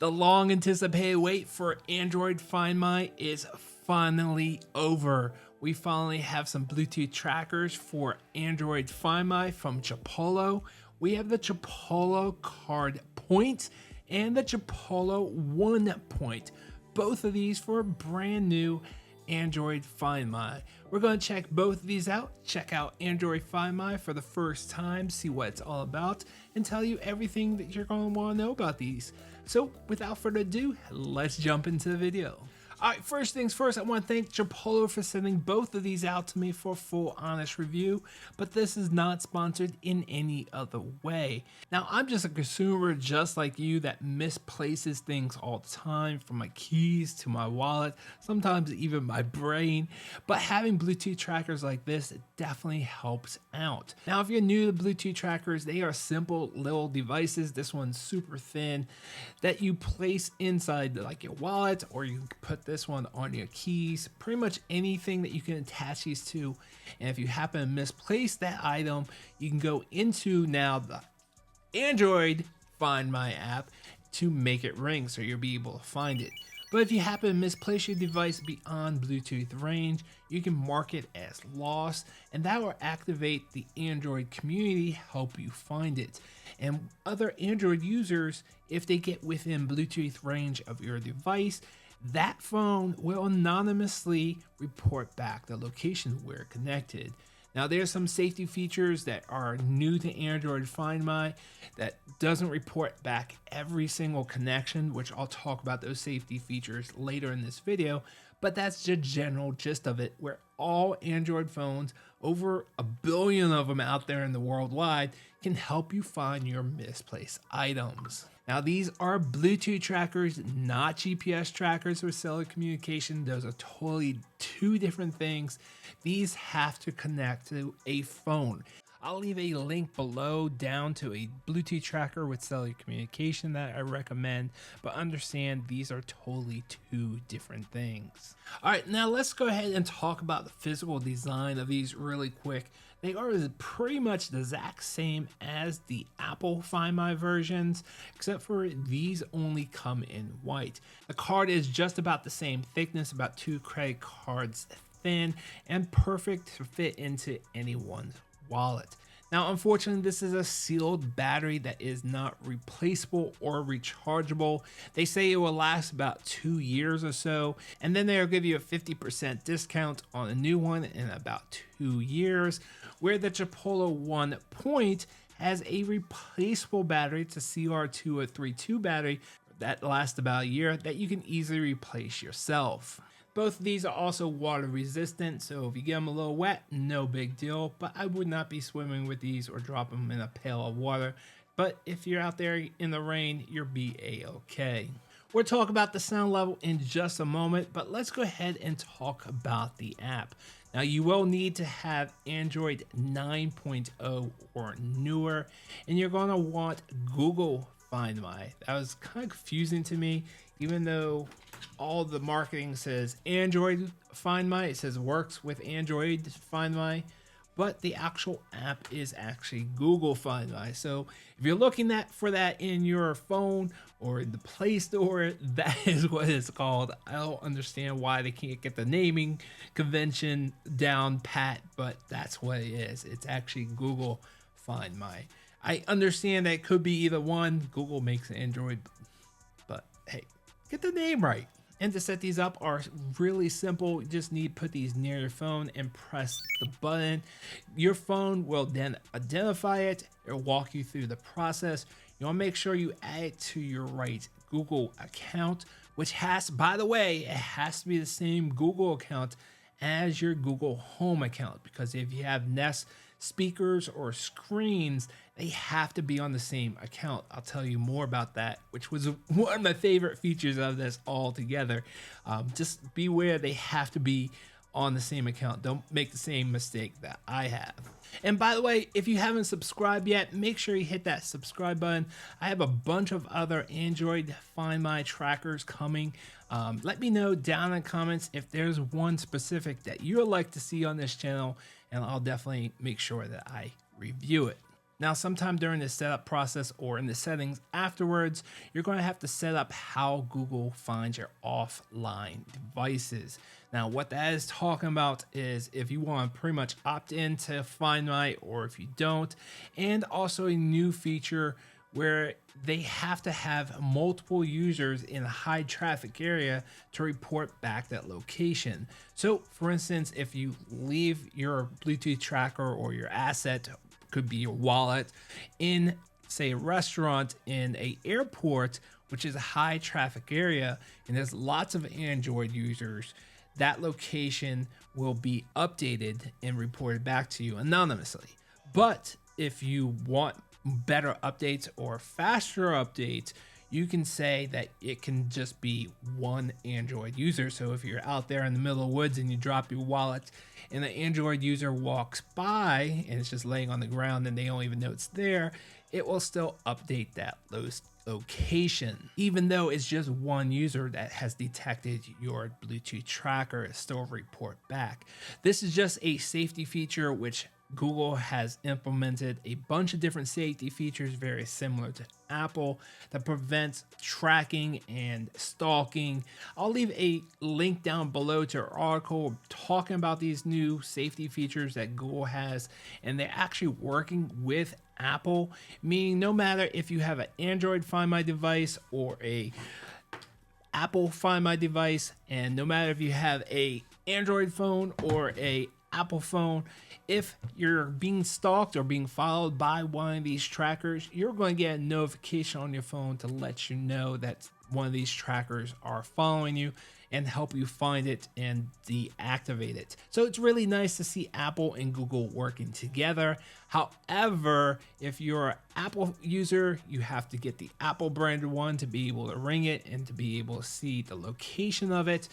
The long anticipated wait for Android Find My is finally over. We finally have some Bluetooth trackers for Android Find My from Chipolo. We have the Chipolo Card Point and the Chipolo One Point. Both of these for brand new Android Find My. We're going to check both of these out, check out Android Find My for the first time, see what it's all about, and tell you everything that you're going to want to know about these. So without further ado, let's jump into the video. Alright, first things first, I want to thank Chipolo for sending both of these out to me for a full honest review, but this is not sponsored in any other way. Now, I'm just a consumer just like you that misplaces things all the time, from my keys to my wallet, sometimes even my brain, but having Bluetooth trackers like this, it definitely helps out. Now, if you're new to Bluetooth trackers, they are simple little devices. This one's super thin that you place inside like your wallet, or you can put this one on your keys, pretty much anything that you can attach these to. And if you happen to misplace that item, you can go into now the Android Find My app to make it ring, so you'll be able to find it. But if you happen to misplace your device beyond Bluetooth range, you can mark it as lost, and that will activate the Android community, help you find it. And other Android users, if they get within Bluetooth range of your device, that phone will anonymously report back the location where connected. Now, there's some safety features that are new to Android Find My that doesn't report back every single connection, which I'll talk about those safety features later in this video, but that's the general gist of it, where all Android phones, over 1 billion of them out there in the worldwide, can help you find your misplaced items. Now, these are Bluetooth trackers, not GPS trackers or cellular communication. Those are totally two different things. These have to connect to a phone. I'll leave a link below down to a Bluetooth tracker with cellular communication that I recommend, but understand these are totally two different things. All right, now let's go ahead and talk about the physical design of these really quick. They are pretty much the exact same as the Apple Find My versions, except for these only come in white. The card is just about the same thickness, about 2 credit cards thin, and perfect to fit into anyone's wallet. Now, unfortunately, this is a sealed battery that is not replaceable or rechargeable. They say it will last about 2 years or so, and then they'll give you a 50% discount on a new one in about 2 years, where the Chipolo One Point has a replaceable battery. It's a CR2 battery that lasts about a year that you can easily replace yourself. Both of these are also water resistant, so if you get them a little wet, no big deal, but I would not be swimming with these or drop them in a pail of water. But if you're out there in the rain, you'll be a-okay. We'll talk about the sound level in just a moment, but let's go ahead and talk about the app. Now, you will need to have Android 9.0 or newer, and you're going to want Google Find My. That was kind of confusing to me, even though all the marketing says Android Find My, it says works with Android Find My, but the actual app is actually Google Find My. So if you're looking for that in your phone or in the Play Store, that is what it's called. I don't understand why they can't get the naming convention down pat, but that's what it is. It's actually Google Find My. I understand that it could be either one. Google makes Android, but hey, get the name right. And to set these up are really simple. You just need to put these near your phone and press the button. Your phone will then identify it. It'll walk you through the process. You want to make sure you add it to your right Google account, which has, by the way, it has to be the same Google account as your Google Home account, because if you have Nest speakers or screens, they have to be on the same account. I'll tell you more about that, which was one of my favorite features of this altogether. Just beware, they have to be on the same account. Don't make the same mistake that I have. And by the way, if you haven't subscribed yet, make sure you hit that subscribe button. I have a bunch of other Android Find My trackers coming. Let me know down in the comments if there's one specific that you would like to see on this channel, and I'll definitely make sure that I review it. Now, sometime during the setup process or in the settings afterwards, you're going to have to set up how Google finds your offline devices. Now, what that is talking about is if you want to pretty much opt in to Find My, or if you don't, and also a new feature where they have to have multiple users in a high traffic area to report back that location. So for instance, if you leave your Bluetooth tracker or your asset, could be your wallet, in say a restaurant in a airport, which is a high traffic area, and there's lots of Android users, that location will be updated and reported back to you anonymously. But if you want better updates or faster updates, you can say that it can just be one Android user. So if you're out there in the middle of the woods and you drop your wallet and the Android user walks by and it's just laying on the ground and they don't even know it's there, it will still update that location. Even though it's just one user that has detected your Bluetooth tracker, it still report back. This is just a safety feature which Google has implemented a bunch of different safety features very similar to Apple that prevents tracking and stalking. I'll leave a link down below to an article talking about these new safety features that Google has, and they're actually working with Apple, meaning no matter if you have an Android Find My device or a Apple Find My device, and no matter if you have a Android phone or a Apple phone, if you're being stalked or being followed by one of these trackers, you're going to get a notification on your phone to let you know that one of these trackers are following you and help you find it and deactivate it. So it's really nice to see Apple and Google working together. However, if you're an Apple user, you have to get the Apple branded one to be able to ring it and to be able to see the location of it.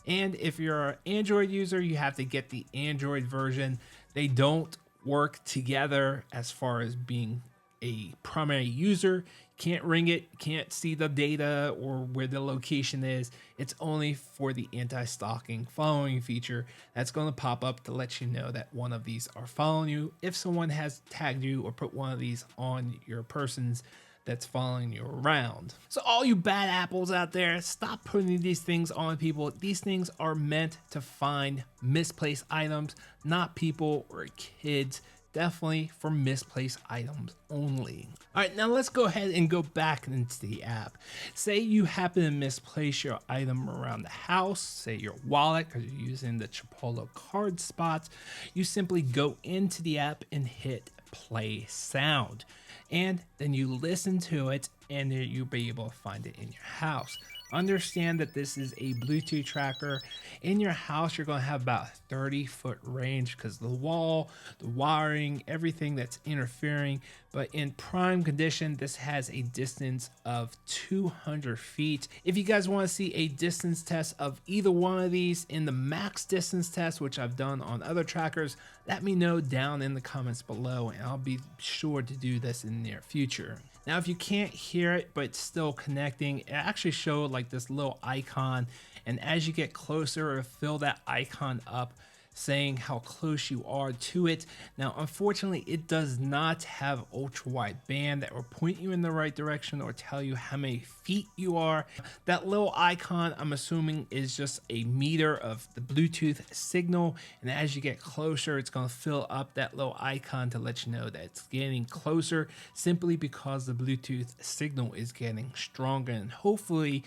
And if you're an Android user, you have to get the Android version. They don't work together as far as being a primary user. Can't ring it, can't see the data or where the location is. It's only for the anti-stalking following feature that's going to pop up to let you know that one of these are following you if someone has tagged you or put one of these on your persons that's following you around. So all you bad apples out there, stop putting these things on people. These things are meant to find misplaced items, not people or kids. Definitely for misplaced items only. All right, now let's go ahead and go back into the app. Say you happen to misplace your item around the house, say your wallet, because you're using the Chipolo card spots. You simply go into the app and hit play sound, and then you listen to it, and you'll be able to find it in your house. Understand that this is a Bluetooth tracker. In your house, you're going to have about a 30-foot range because the wall, the wiring, everything that's interfering. But in prime condition, this has a distance of 200 feet. If you guys want to see a distance test of either one of these in the max distance test, which I've done on other trackers, let me know down in the comments below, and I'll be sure to do this in the near future. Now, if you can't hear it, but still connecting, it actually showed like this little icon. And as you get closer, it'll fill that icon up saying how close you are to it. Now, unfortunately, it does not have ultra wide band that will point you in the right direction or tell you how many feet you are. That little icon, I'm assuming, is just a meter of the Bluetooth signal. And as you get closer, it's going to fill up that little icon to let you know that it's getting closer, simply because the Bluetooth signal is getting stronger. And hopefully,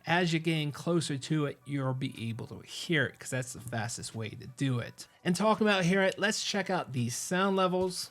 as you're getting closer to it, you'll be able to hear it, because that's the fastest way to do it. And talking about hear it, let's check out these sound levels.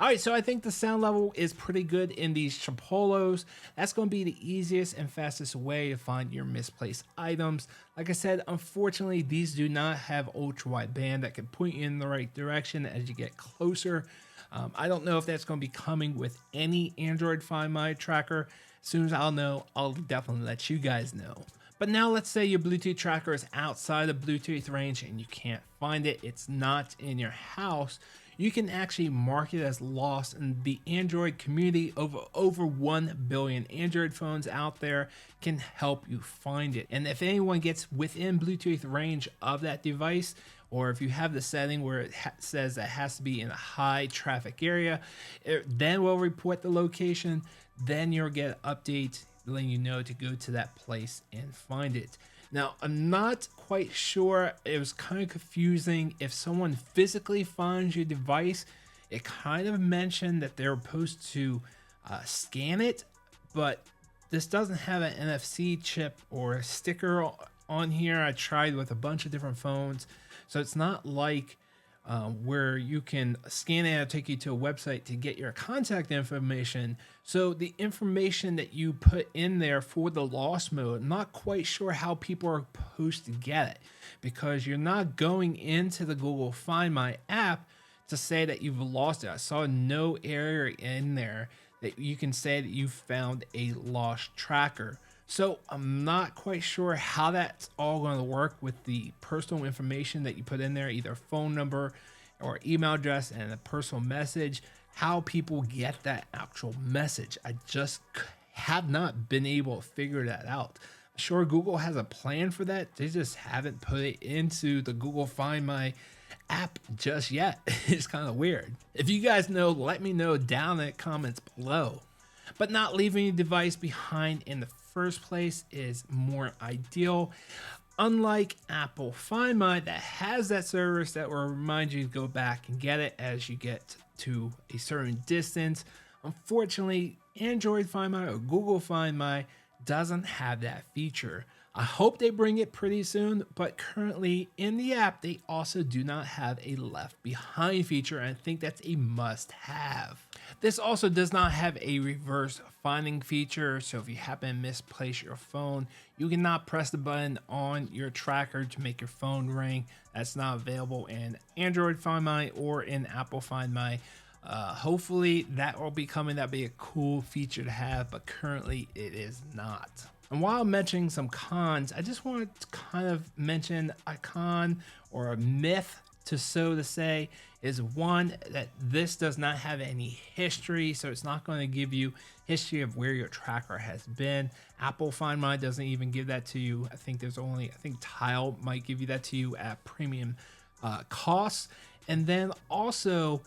All right, so I think the sound level is pretty good in these Chipolos. That's going to be the easiest and fastest way to find your misplaced items. Like I said, unfortunately, these do not have ultra wide band that can point you in the right direction as you get closer. I don't know if that's going to be coming with any Android Find My tracker. As soon as I'll know, I'll definitely let you guys know. But now let's say your Bluetooth tracker is outside of Bluetooth range and you can't find it. It's not in your house. You can actually mark it as lost, and the Android community of over 1 billion Android phones out there can help you find it. And if anyone gets within Bluetooth range of that device, or if you have the setting where it says that it has to be in a high traffic area, then we'll report the location. Then you'll get an update letting you know to go to that place and find it. Now, I'm not quite sure. It was kind of confusing. If someone physically finds your device, it kind of mentioned that they're supposed to scan it, but this doesn't have an NFC chip or a sticker on here. I tried with a bunch of different phones, so it's not like where you can scan it and take you to a website to get your contact information. So the information that you put in there for the lost mode, I'm not quite sure how people are supposed to get it, because you're not going into the Google Find My app to say that you've lost it. I saw no area in there that you can say that you found a lost tracker. So I'm not quite sure how that's all going to work with the personal information that you put in there, either phone number or email address and a personal message, how people get that actual message. I just have not been able to figure that out. I'm sure Google has a plan for that. They just haven't put it into the Google Find My app just yet. It's kind of weird. If you guys know, let me know down in the comments below. But not leaving your device behind in the first place is more ideal. Unlike Apple Find My, that has that service that will remind you to go back and get it as you get to a certain distance, unfortunately, Android Find My or Google Find My doesn't have that feature. I hope they bring it pretty soon, but currently in the app, they also do not have a left behind feature, and I think that's a must have. This also does not have a reverse finding feature, so if you happen to misplace your phone, you cannot press the button on your tracker to make your phone ring. That's not available in Android Find My or in Apple Find My. Hopefully that will be coming. That'd be a cool feature to have, but currently it is not. And while mentioning some cons, I just wanted to kind of mention a con or a myth, so to say, is one, that this does not have any history, so it's not going to give you history of where your tracker has been. Apple Find My doesn't even give that to you. I think Tile might give you that to you at premium costs. And then also,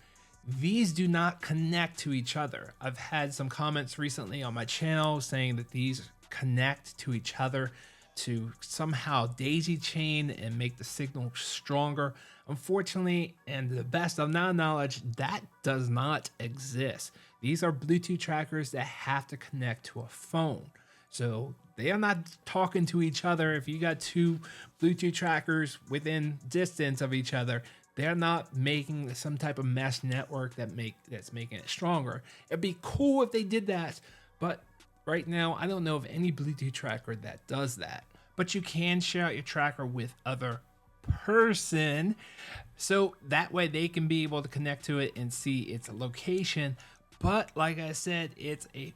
these do not connect to each other. I've had some comments recently on my channel saying that these connect to each other to somehow daisy chain and make the signal stronger. Unfortunately, and to the best of my knowledge, that does not exist. These are Bluetooth trackers that have to connect to a phone. So they are not talking to each other. If you got two Bluetooth trackers within distance of each other, they're not making some type of mesh network that's making it stronger. It'd be cool if they did that, but right now, I don't know of any Bluetooth tracker that does that. But you can share out your tracker with other person, so that way they can be able to connect to it and see its location. But like I said, it's a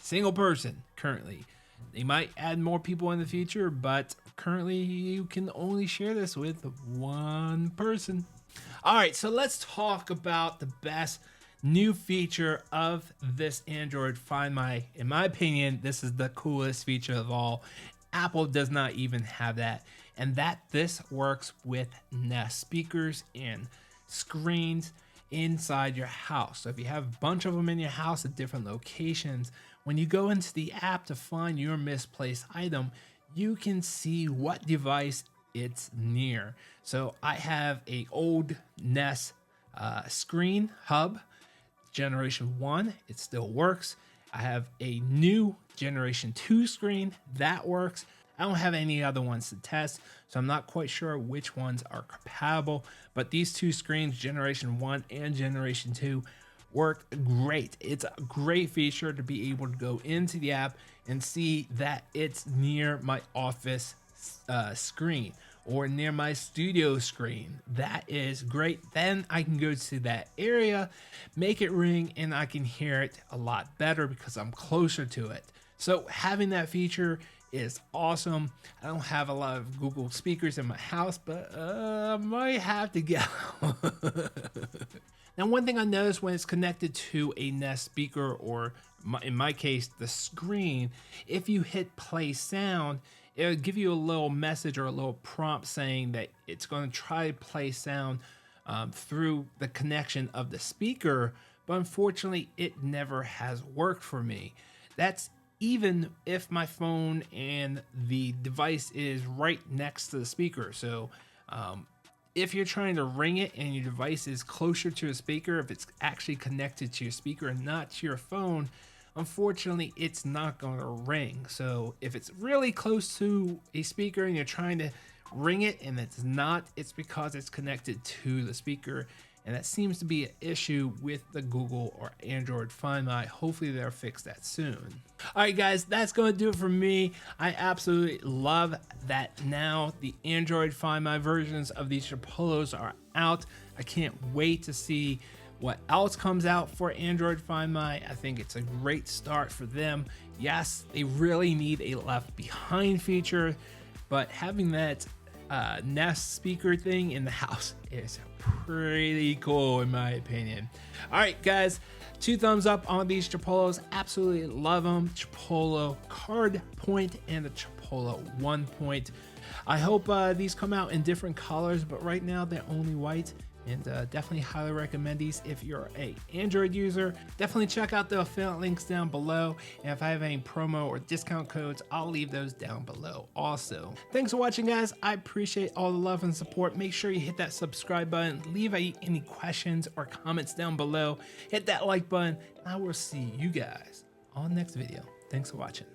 single person currently. They might add more people in the future, but currently you can only share this with one person. All right, so let's talk about the best new feature of this Android Find My. In my opinion, this is the coolest feature of all. Apple does not even have that, and this works with Nest speakers and screens inside your house. So if you have a bunch of them in your house at different locations, when you go into the app to find your misplaced item, you can see what device it's near. So I have a old Nest screen hub, Generation 1, it still works. I have a new Generation 2 screen that works. I don't have any other ones to test, so I'm not quite sure which ones are compatible, but these two screens, Generation 1 and Generation 2, work great. It's a great feature to be able to go into the app and see that it's near my office screen or near my studio screen. That is great. Then I can go to that area, make it ring, and I can hear it a lot better because I'm closer to it. So having that feature is awesome. I don't have a lot of Google speakers in my house, but I might have to get Now, one thing I noticed when it's connected to a Nest speaker, or in my case, the screen, if you hit play sound, it'll give you a little message or a little prompt saying that it's going to try to play sound through the connection of the speaker, but unfortunately, it never has worked for me. That's even if my phone and the device is right next to the speaker. So if you're trying to ring it and your device is closer to a speaker, if it's actually connected to your speaker and not to your phone, unfortunately, it's not going to ring. So if it's really close to a speaker and you're trying to ring it and it's not, it's because it's connected to the speaker. And that seems to be an issue with the Google or Android Find My. Hopefully they'll fix that soon. All right, guys, that's going to do it for me. I absolutely love that now the Android Find My versions of these Chipolos are out. I can't wait to see what else comes out for Android Find My. I think it's a great start for them. Yes, they really need a left behind feature, but having that Nest speaker thing in the house is pretty cool in my opinion. All right, guys, 2 thumbs up on these Chipolos. Absolutely love them. Chipolo card point and the Chipolo 1 point. I hope these come out in different colors, but right now they're only white. And definitely highly recommend these if you're a Android user. Definitely check out the affiliate links down below. And if I have any promo or discount codes, I'll leave those down below also. Thanks for watching, guys. I appreciate all the love and support. Make sure you hit that subscribe button. Leave any questions or comments down below. Hit that like button. And I will see you guys on the next video. Thanks for watching.